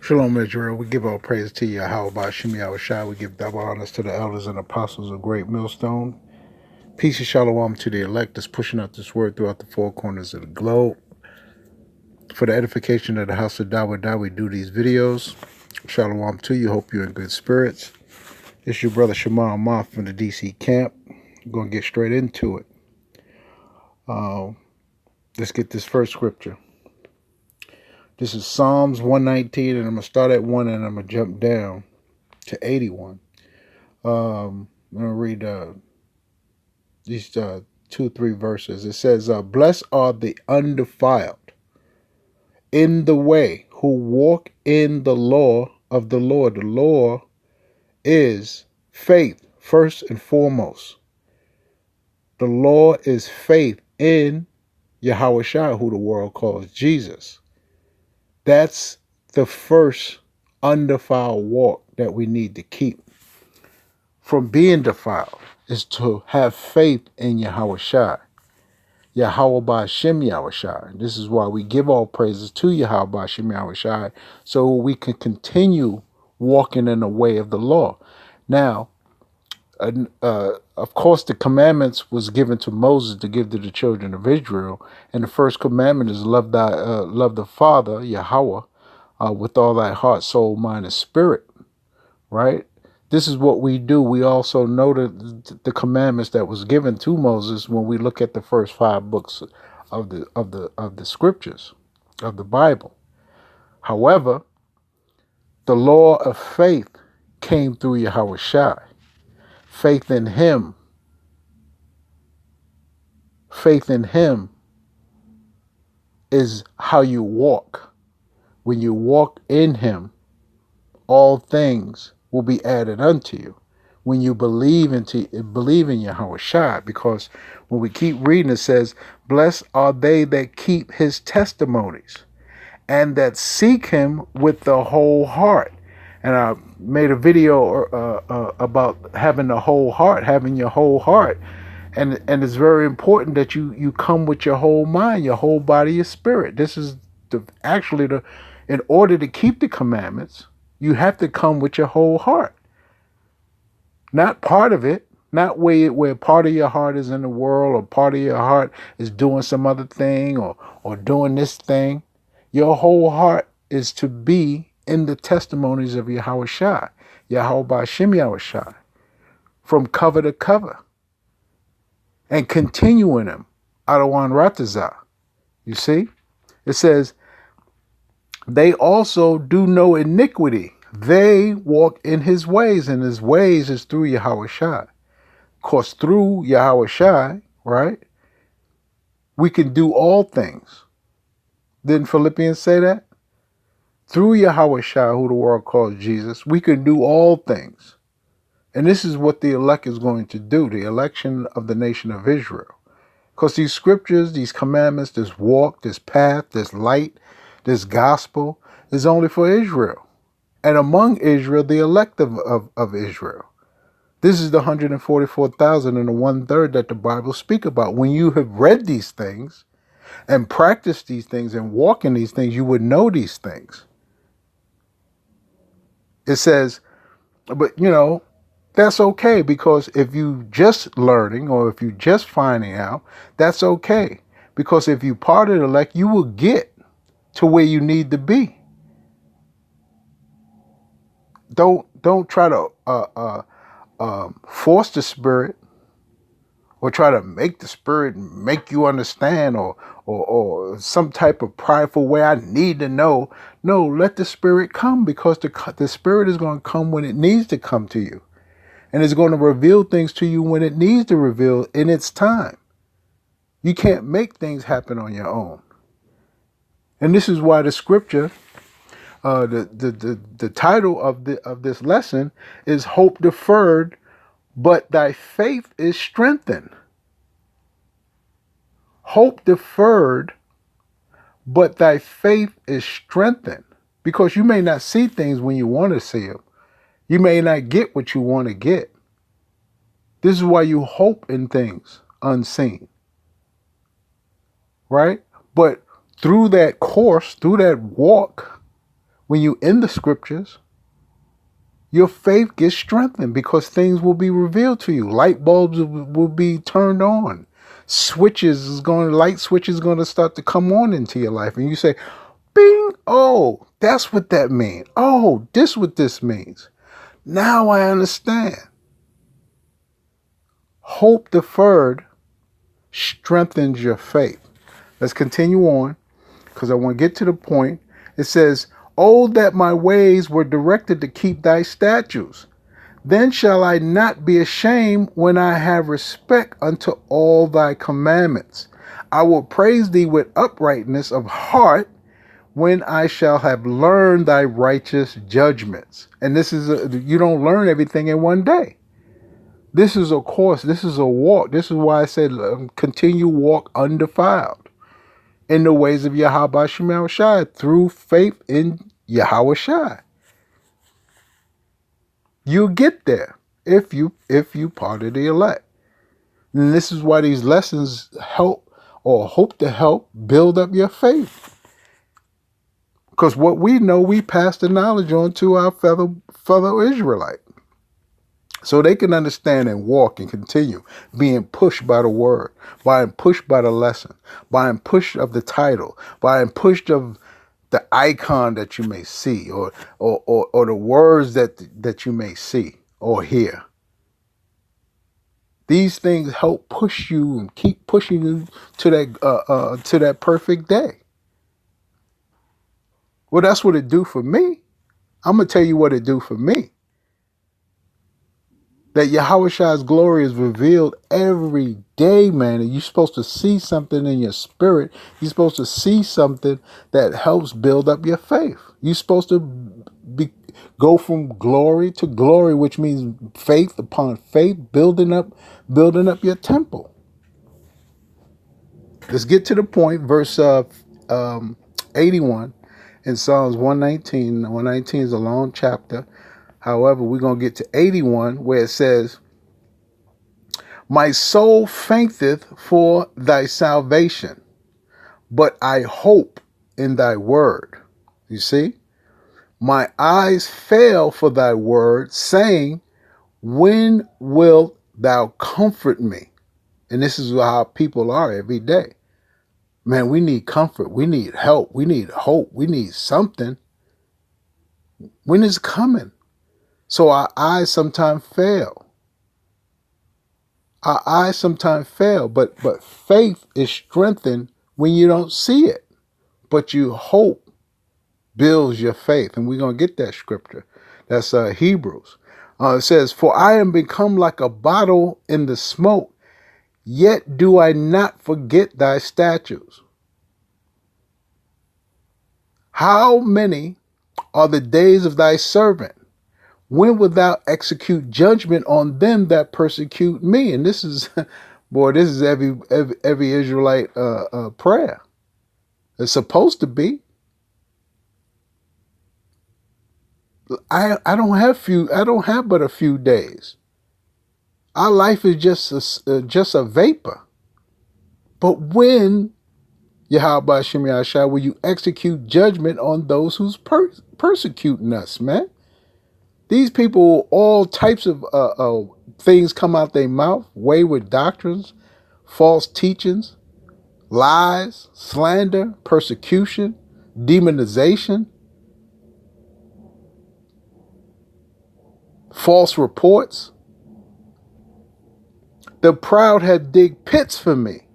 Shalom, Israel. We give all praise to you. How about Shemi Awashai? We give double honors to the elders and apostles of Great Millstone. Peace and shalom to the elect that's pushing out this word throughout the four corners of the globe. For the edification of the house of Dawadah, we do these videos. Shalom to you. Hope you're in good spirits. It's your brother Shamar Moth from the DC camp. We're going to get straight into it. Let's get this first scripture. This is Psalms 119, and I'm going to start at 1 and I'm going to jump down to 81. I'm going to read these 2-3 verses. It says, blessed are the undefiled in the way who walk in the law of the Lord. The law is faith, first and foremost. The law is faith in Yahweh Shai, who the world calls Jesus. That's the first undefiled walk that we need to keep from being defiled, is to have faith in Yahweh Shai. Yahweh Ba'Shem Yahweh Shai. This is why we give all praises to Yahweh Ba'Shem Yahweh Shai, so we can continue walking in the way of the law. Now, of course, the commandments was given to Moses to give to the children of Israel, and the first commandment is love the Father Yahweh with all thy heart, soul, mind, and spirit. Right? This is what we do. We also know the commandments that was given to Moses when we look at the first 5 books of the scriptures of the Bible. However, the law of faith came through Yahweh Shai. Faith in him. Faith in him is how you walk. When you walk in him, all things will be added unto you. When you believe in Yahweh Shai, because when we keep reading, it says, blessed are they that keep his testimonies and that seek him with the whole heart. And I made a video about having the whole heart, having your whole heart. And it's very important that you come with your whole mind, your whole body, your spirit. This is in order to keep the commandments, you have to come with your whole heart. Not part of it, not where part of your heart is in the world, or part of your heart is doing some other thing, or doing this thing. Your whole heart is to be in the testimonies of Yahweh Shai, Yahweh Ba'Shem Yahweh Shai, from cover to cover, and continuing them. Adawan Ratazah. You see? It says, they also do no iniquity. They walk in his ways, and his ways is through Yahweh Shai. Of course, through Yahweh Shai, right, we can do all things. Didn't Philippians say that? Through Yahweh Shai, who the world calls Jesus, we can do all things. And this is what the elect is going to do, the election of the nation of Israel. Because these scriptures, these commandments, this walk, this path, this light, this gospel is only for Israel. And among Israel, the elect of Israel. This is the 144,000 and the 1/3 that the Bible speak about. When you have read these things and practiced these things and walk in these things, you would know these things. It says, but that's okay, because if you just learning or if you just finding out, that's okay. Because if you part of the elect, you will get to where you need to be. Don't try to force the spirit, or try to make the spirit make you understand, or some type of prideful way. I need to know. No, let the spirit come, because the spirit is going to come when it needs to come to you, and it's going to reveal things to you when it needs to reveal in its time. You can't make things happen on your own, and this is why the scripture. The title of this lesson is Hope Deferred, but Thy Faith is Strengthened. Hope deferred, but thy faith is strengthened. Because you may not see things when you want to see them. You may not get what you want to get. This is why you hope in things unseen. Right? But through that course, through that walk, When you in the scriptures, your faith gets strengthened because things will be revealed to you. Light bulbs will be turned on. Light switches going to start to come on into your life. And you say, bing, oh, that's what that means. Oh, this what this means. Now I understand. Hope deferred strengthens your faith. Let's continue on because I want to get to the point. It says, oh, that my ways were directed to keep thy statutes. Then shall I not be ashamed when I have respect unto all thy commandments. I will praise thee with uprightness of heart when I shall have learned thy righteous judgments. And you don't learn everything in one day. This is a course. This is a walk. This is why I said continue walk undefiled in the ways of Yahweh Shema Shai through faith in Yahweh Shai. You'll get there if you part of the elect. And this is why these lessons help or hope to help build up your faith. Because what we know, we pass the knowledge on to our fellow Israelite. So they can understand and walk and continue being pushed by the word, being pushed by the lesson, being pushed of the title, being pushed of the icon that you may see or the words that you may see or hear. These things help push you and keep pushing you to that perfect day. Well, that's what it do for me. I'm going to tell you what it do for me. That Yahweh Shai's glory is revealed every day, man. And you're supposed to see something in your spirit. You're supposed to see something that helps build up your faith. You're supposed to go from glory to glory, which means faith upon faith, building up your temple. Let's get to the point, verse 81 in Psalms 119. 119 is a long chapter. However, we're going to get to 81 where it says, my soul fainteth for thy salvation, but I hope in thy word. You see? My eyes fail for thy word, saying, when wilt thou comfort me? And this is how people are every day. Man, we need comfort. We need help. We need hope. We need something. When is it coming? So our eyes sometimes fail. Our eyes sometimes fail, but faith is strengthened when you don't see it. But you hope builds your faith. And we're going to get that scripture. That's Hebrews. It says, for I am become like a bottle in the smoke, yet do I not forget thy statutes. How many are the days of thy servant? When wilt thou execute judgment on them that persecute me? And this is, boy, this is every Israelite prayer. It's supposed to be. I don't have but a few days. Our life is just a vapor. But when, Yahweh Shem Yahshua, will you execute judgment on those who's persecuting us, man? These people, all types of things come out their mouth, wayward doctrines, false teachings, lies, slander, persecution, demonization, false reports. The proud have digged pits for me,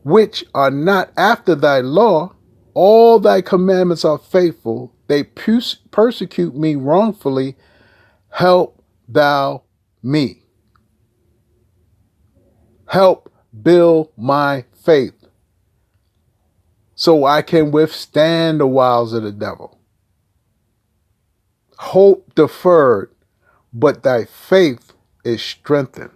which are not after thy law. All thy commandments are faithful. They persecute me wrongfully. Help thou me. Help build my faith so I can withstand the wiles of the devil. Hope deferred, but thy faith is strengthened.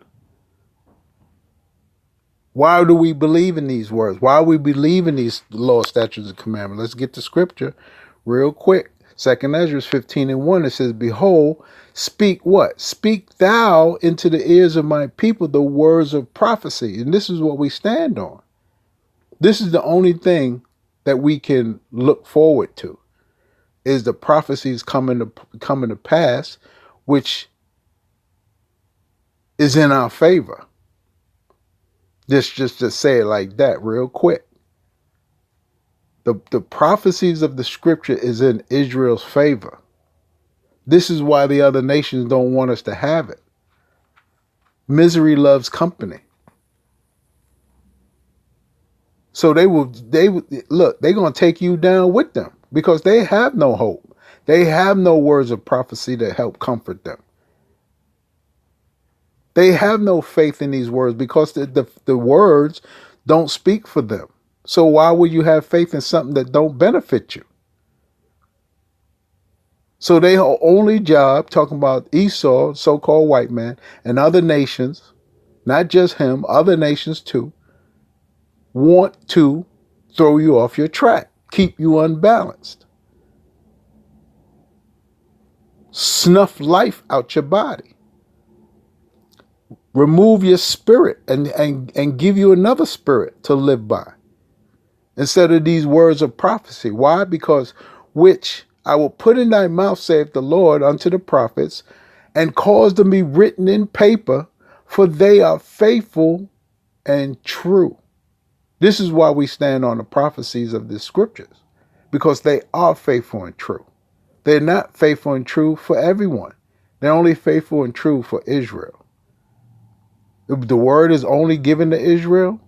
Why do we believe in these words? Why do we believe in these law, statutes, and commandments? Let's get to scripture real quick. 2 Ezra 15:1, it says, behold, speak what? Speak thou into the ears of my people the words of prophecy. And this is what we stand on. This is the only thing that we can look forward to, is the prophecies coming to pass, which is in our favor. Just to say it like that real quick. The prophecies of the scripture is in Israel's favor. This is why the other nations don't want us to have it. Misery loves company. So they're going to take you down with them because they have no hope. They have no words of prophecy to help comfort them. They have no faith in these words because the words don't speak for them. So why would you have faith in something that don't benefit you? So their only job, talking about Esau, so-called white man, and other nations, not just him, other nations too, want to throw you off your track, keep you unbalanced, snuff life out your body, remove your spirit and give you another spirit to live by instead of these words of prophecy. Why? Because which I will put in thy mouth, saith the Lord, unto the prophets, and cause them to be written in paper, for they are faithful and true. This is why we stand on the prophecies of the scriptures, because they are faithful and true. They're not faithful and true for everyone. They're only faithful and true for Israel. The word is only given to Israel.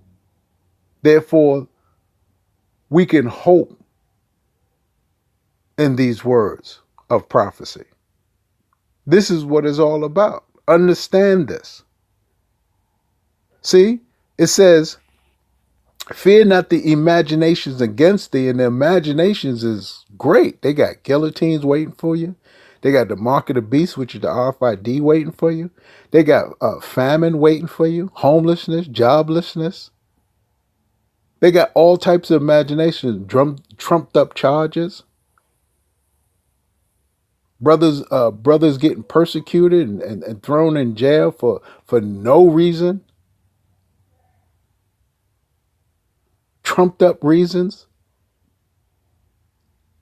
Therefore, we can hope in these words of prophecy. This is what it's all about. Understand this. See, it says, fear not the imaginations against thee, and the imaginations is great. They got guillotines waiting for you. They got the mark of the beast, which is the RFID, waiting for you. They got famine waiting for you, homelessness, joblessness. They got all types of imaginations, trumped up charges. Brothers getting persecuted and thrown in jail for no reason. Trumped up reasons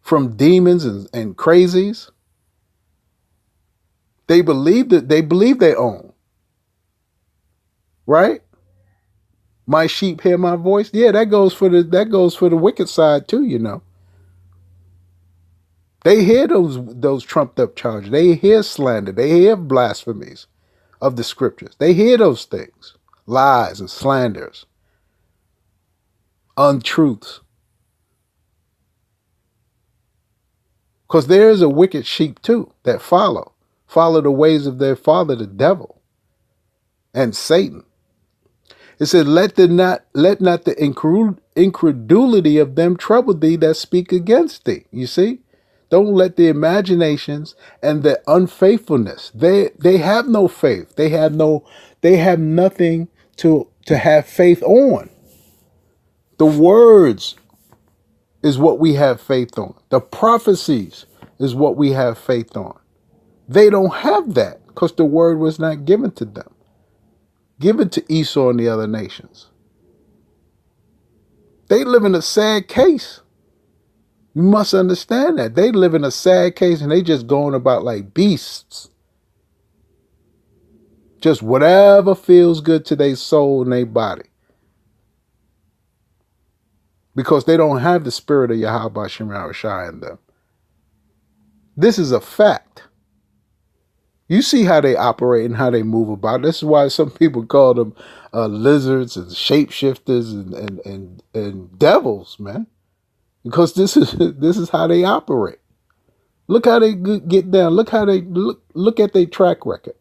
from demons and crazies. They believe they own. Right? My sheep hear my voice. Yeah, that goes for the wicked side too, you know. They hear those trumped up charges. They hear slander. They hear blasphemies of the scriptures. They hear those things. Lies and slanders. Untruths. Because there is a wicked sheep too that follow the ways of their father, the devil, and Satan. It said, let not the incredulity of them trouble thee that speak against thee. You see? Don't let the imaginations and the unfaithfulness. They have no faith. They have nothing to have faith on. The words is what we have faith on. The prophecies is what we have faith on. They don't have that because the word was not given to them. Given to Esau and the other nations. They live in a sad case. You must understand that. They live in a sad case and they just going about like beasts. Just whatever feels good to their soul and their body. Because they don't have the spirit of Yahweh Shemar Shai in them. This is a fact. You see how they operate and how they move about. This is why some people call them lizards and shapeshifters and devils, man. Because this is how they operate. Look how they get down. Look how they look at their track record.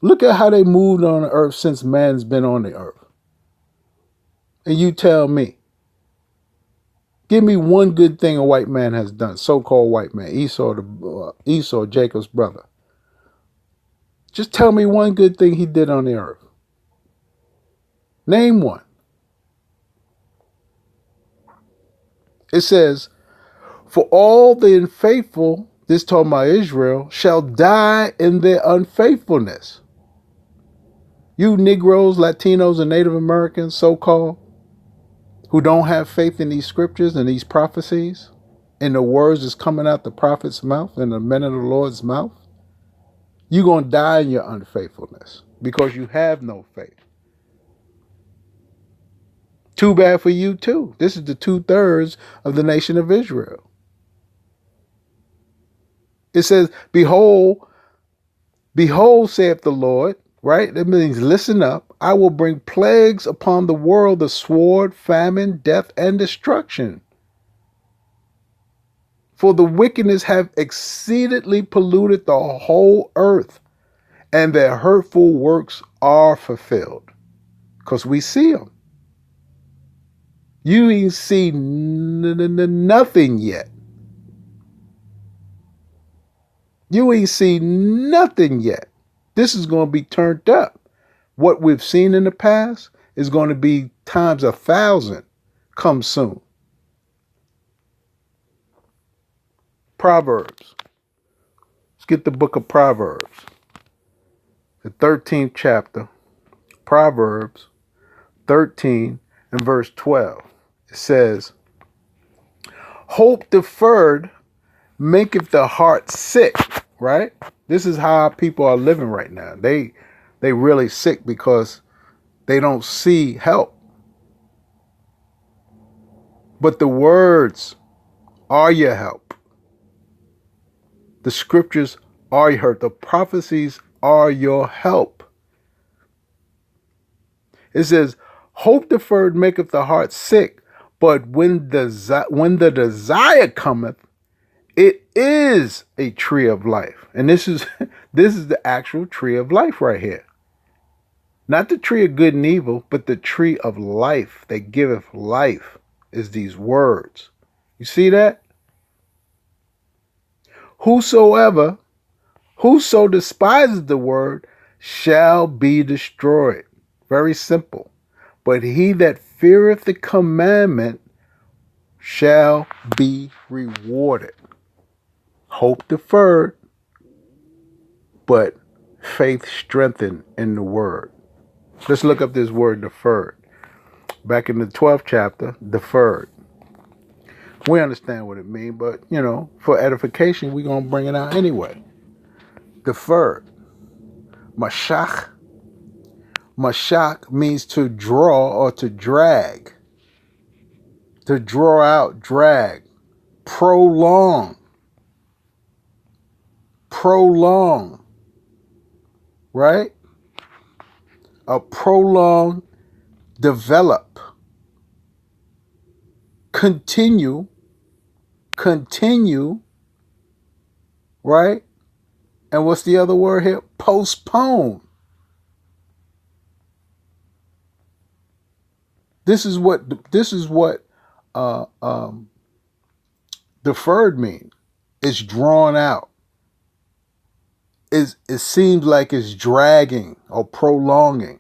Look at how they moved on the earth since man's been on the earth. And you tell me. Give me one good thing a white man has done. So-called white man. Esau, Jacob's brother. Just tell me one good thing he did on the earth. Name one. It says, for all the unfaithful, this talking about Israel, shall die in their unfaithfulness. You Negroes, Latinos, and Native Americans, so-called, who don't have faith in these scriptures and these prophecies in the words that's coming out the prophet's mouth and the men of the Lord's mouth, you're going to die in your unfaithfulness because you have no faith. Too bad for you too. This is the 2/3 of the nation of Israel. It says, behold, saith the Lord, right? That means listen up. I will bring plagues upon the world, the sword, famine, death, and destruction. For the wickedness have exceedingly polluted the whole earth, and their hurtful works are fulfilled. Because we see them. You ain't see nothing yet. You ain't seen nothing yet. This is going to be turned up. What we've seen in the past is going to be times 1,000 come soon. Proverbs. Let's get the book of Proverbs. The 13th chapter. Proverbs 13 and verse 12. It says, hope deferred maketh the heart sick, right? This is how people are living right now. They really sick because they don't see help. But the words are your help. The scriptures are your help. The prophecies are your help. It says, hope deferred maketh the heart sick, but when the desire cometh, it is a tree of life. And this is the actual tree of life right here. Not the tree of good and evil, but the tree of life that giveth life is these words. You see that? Whoso despises the word shall be destroyed. Very simple. But he that feareth the commandment shall be rewarded. Hope deferred, but faith strengthened in the word. Let's look up this word deferred. Back in the 12th chapter, deferred. We understand what it means, but, for edification, we're going to bring it out anyway. Deferred. Mashach. Mashach means to draw or to drag. To draw out, drag. Prolong. Right? A prolonged, develop. Continue, right? And what's the other word here? Postpone. This is what deferred means. It's drawn out. It seems like it's dragging or prolonging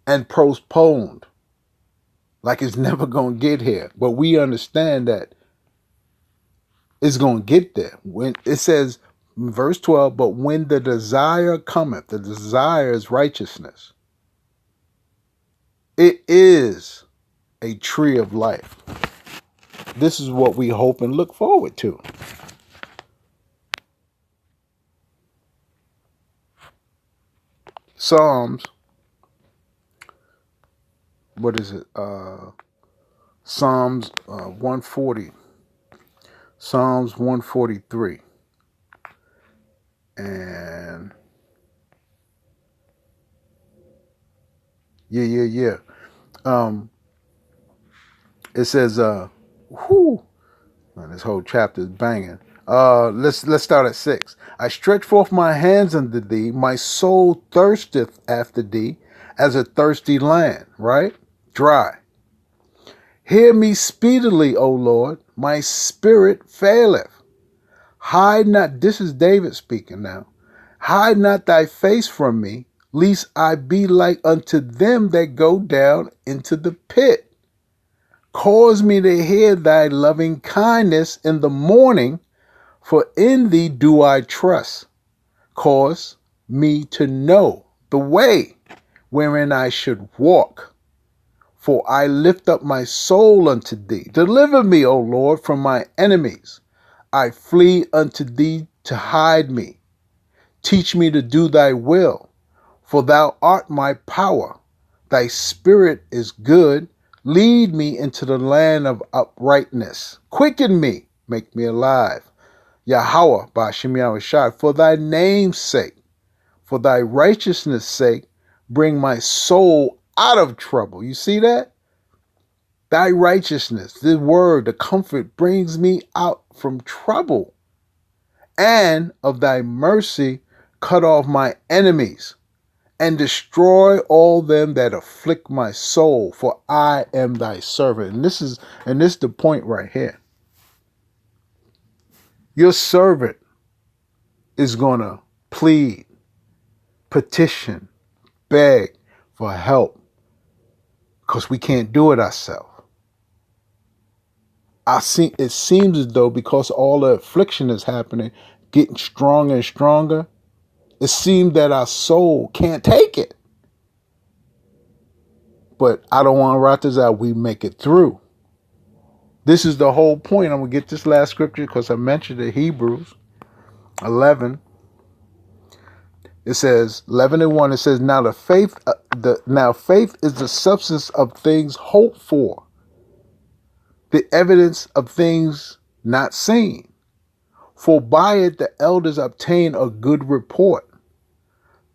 and postponed. Like it's never going to get here. But we understand that it's going to get there. When it says, verse 12, but when the desire cometh, the desire is righteousness. It is a tree of life. This is what we hope and look forward to. Psalms. What is it? Psalms 140. Psalms 143. And yeah. It says, man, this whole chapter is banging. Let's start at 6. I stretch forth my hands unto thee, my soul thirsteth after thee, as a thirsty land, right? Dry. Hear me speedily, O Lord, my spirit faileth. Hide not, this is David speaking now. Hide not thy face from me, lest I be like unto them that go down into the pit. Cause me to hear thy loving kindness in the morning, for in thee do I trust. Cause me to know the way wherein I should walk. For I lift up my soul unto thee. Deliver me, O Lord, from my enemies. I flee unto thee to hide me. Teach me to do thy will, for thou art my power. Thy spirit is good. Lead me into the land of uprightness. Quicken me, make me alive. Yahweh, Ba'ashem Yahushua, for thy name's sake, for thy righteousness' sake, bring my soul out of trouble. You see that? Thy righteousness, the word, the comfort brings me out from trouble. And of thy mercy, cut off my enemies and destroy all them that afflict my soul, for I am thy servant. And this is the point right here. Your servant is going to plead, petition, beg for help because we can't do it ourselves. It seems as though because all the affliction is happening, getting stronger and stronger, it seems that our soul can't take it. But I don't want to write this out. We make it through. This is the whole point. I'm going to get this last scripture because I mentioned it. Hebrews 11. It says 11:1. It says, now faith is the substance of things hoped for, the evidence of things not seen. For by it the elders obtain a good report.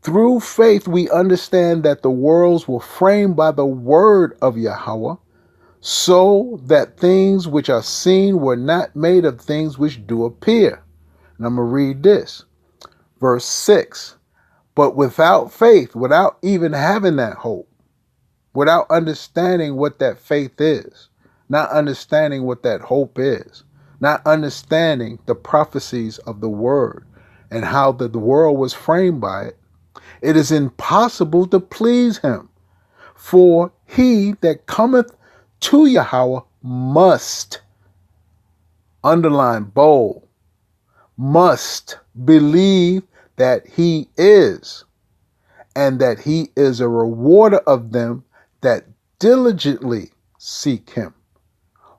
Through faith we understand that the worlds were framed by the word of Yahweh, so that things which are seen were not made of things which do appear. And I'm going to read this. Verse 6. But without faith, without even having that hope, without understanding what that faith is, not understanding what that hope is, not understanding the prophecies of the word and how the world was framed by it, it is impossible to please him. For he that cometh to Yahweh must, underline bold, must believe that he is, and that he is a rewarder of them that diligently seek him.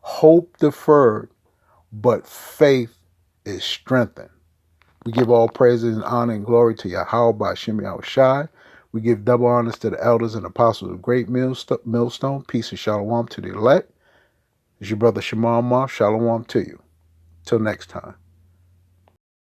Hope deferred, but faith is strengthened. We give all praises and honor and glory to Yahweh Ba'ashem Yahushua. We give double honors to the elders and apostles of Great Millstone. Peace and shalom to the elect. It's your brother Shamar Moth. Shalom to you. Till next time.